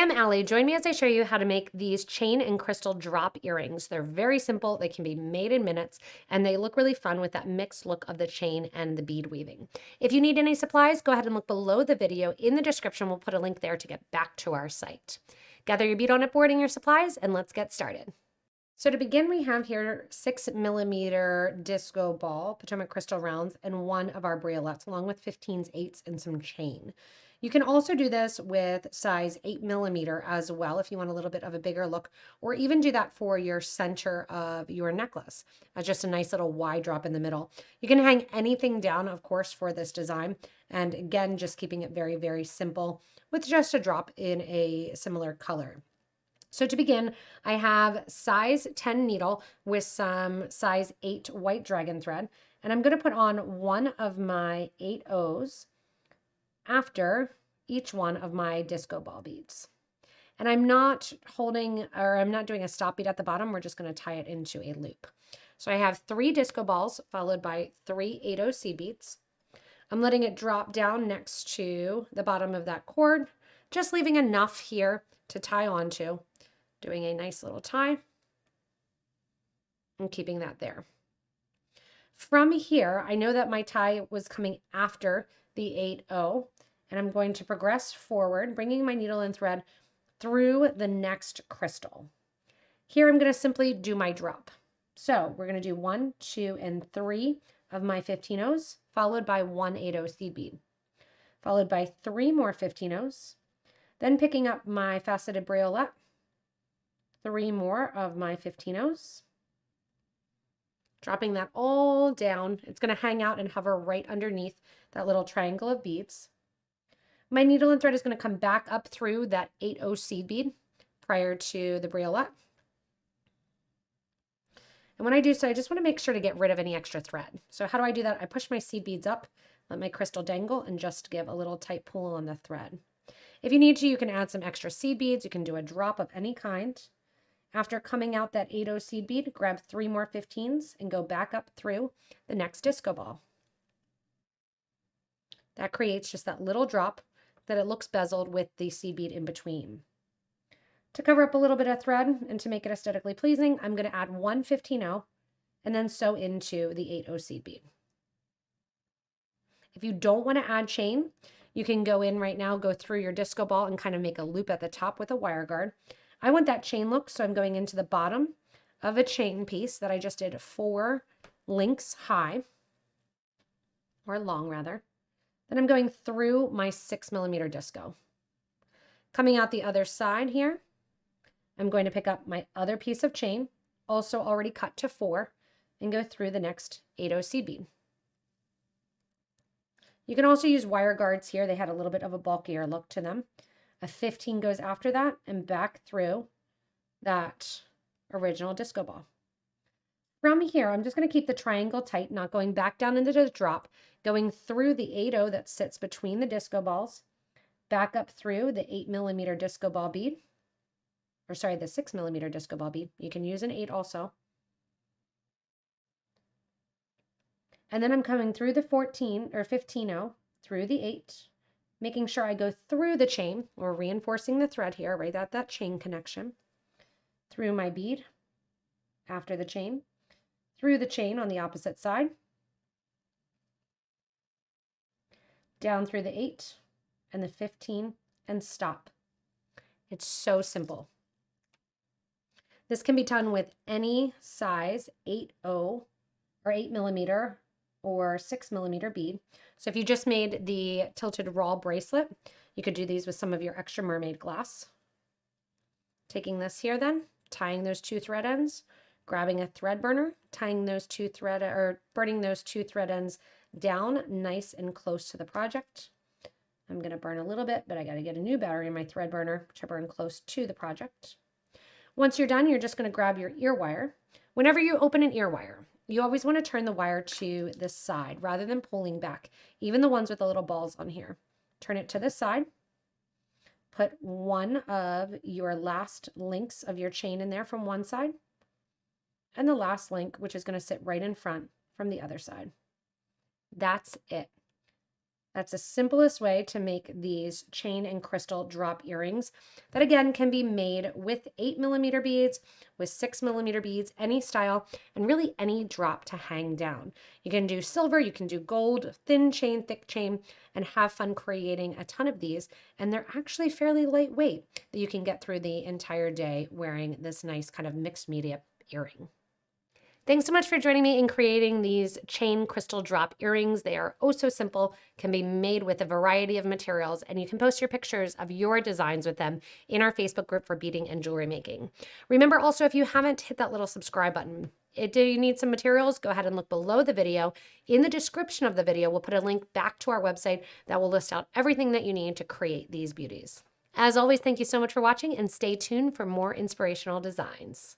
I'm Allie. Join me as I show you how to make these chain and crystal drop earrings. They're very simple. They can be made in minutes, and they look really fun with that mixed look of the chain and the bead weaving. If you need any supplies, go ahead and look below the video. In the description, we'll put a link there to get back to our site. Gather your bead on it board and your supplies, and let's get started. So to begin, we have here 6mm disco ball, Potomac crystal rounds, and one of our briolets, along with 15s, 8s, and some chain. You can also do this with size 8mm as well if you want a little bit of a bigger look, or even do that for your center of your necklace as just a nice little wide drop in the middle. You can hang anything down, of course, for this design. And again, just keeping it very, very simple with just a drop in a similar color. So to begin, I have size 10 needle with some size 8 white dragon thread, and I'm going to put on one of my 8 O's after each one of my disco ball beads. And I'm not doing a stop bead at the bottom. We're just going to tie it into a loop. So I have 3 disco balls followed by 3 8O seed beads. I'm letting it drop down next to the bottom of that cord, just leaving enough here to tie onto. Doing a nice little tie and keeping that there. From here, I know that my tie was coming after the 8O, and I'm going to progress forward, bringing my needle and thread through the next crystal. Here, I'm going to simply do my drop. So we're going to do 1, 2, and 3 of my 15 O's, followed by 1 8O seed bead, followed by 3 more 15 O's, then picking up my faceted briolet, 3 more of my 15 O's, dropping that all down. It's going to hang out and hover right underneath that little triangle of beads. My needle and thread is going to come back up through that 8O seed bead prior to the briolet. And when I do so, I just want to make sure to get rid of any extra thread. So how do I do that? I push my seed beads up, let my crystal dangle, and just give a little tight pull on the thread. If you need to, you can add some extra seed beads. You can do a drop of any kind. After coming out that 8O seed bead, grab 3 more 15s and go back up through the next disco ball. That creates just that little drop that it looks bezeled with the seed bead in between. To cover up a little bit of thread and to make it aesthetically pleasing, I'm going to add 1 15O and then sew into the 8O seed bead. If you don't want to add chain, you can go in right now, go through your disco ball and kind of make a loop at the top with a wire guard. I want that chain look, so I'm going into the bottom of a chain piece that I just did 4 links high, or long rather. Then I'm going through my 6mm disco. Coming out the other side here, I'm going to pick up my other piece of chain, also already cut to 4, and go through the next 8O seed bead. You can also use wire guards here. They had a little bit of a bulkier look to them. A 15 goes after that and back through that original disco ball. From here, I'm just going to keep the triangle tight, not going back down into the drop, going through the 8O that sits between the disco balls, back up through the 8mm disco ball bead, or sorry, the 6mm disco ball bead. You can use an 8 also. And then I'm coming through the 14 or 15O, through the 8, making sure I go through the chain, or reinforcing the thread here, right at that chain connection, through my bead, after the chain, through the chain on the opposite side, down through the 8 and the 15, and stop. It's so simple. This can be done with any size 8O or 8mm or 6mm bead. So if you just made the tilted raw bracelet, you could do these with some of your extra mermaid glass. Taking this here then, tying those 2 thread ends, grabbing a thread burner, tying those 2 thread or burning those 2 thread ends down nice and close to the project. I'm going to burn a little bit, but I got to get a new battery in my thread burner to burn close to the project. Once you're done, you're just going to grab your ear wire. Whenever you open an ear wire, you always want to turn the wire to this side rather than pulling back, even the ones with the little balls on here. Turn it to this side. Put one of your last links of your chain in there from one side, and the last link, which is going to sit right in front from the other side. That's it. That's the simplest way to make these chain and crystal drop earrings that again can be made with 8mm beads, with 6mm beads, any style, and really any drop to hang down. You can do silver, you can do gold, thin chain, thick chain, and have fun creating a ton of these. And they're actually fairly lightweight that you can get through the entire day wearing this nice kind of mixed media earring. Thanks so much for joining me in creating these chain crystal drop earrings. They are oh so simple, can be made with a variety of materials, and you can post your pictures of your designs with them in our Facebook group for beading and jewelry making. Remember also, if you haven't hit that little subscribe button, do you need some materials? Go ahead and look below the video. In the description of the video, we'll put a link back to our website that will list out everything that you need to create these beauties. As always, thank you so much for watching, and stay tuned for more inspirational designs.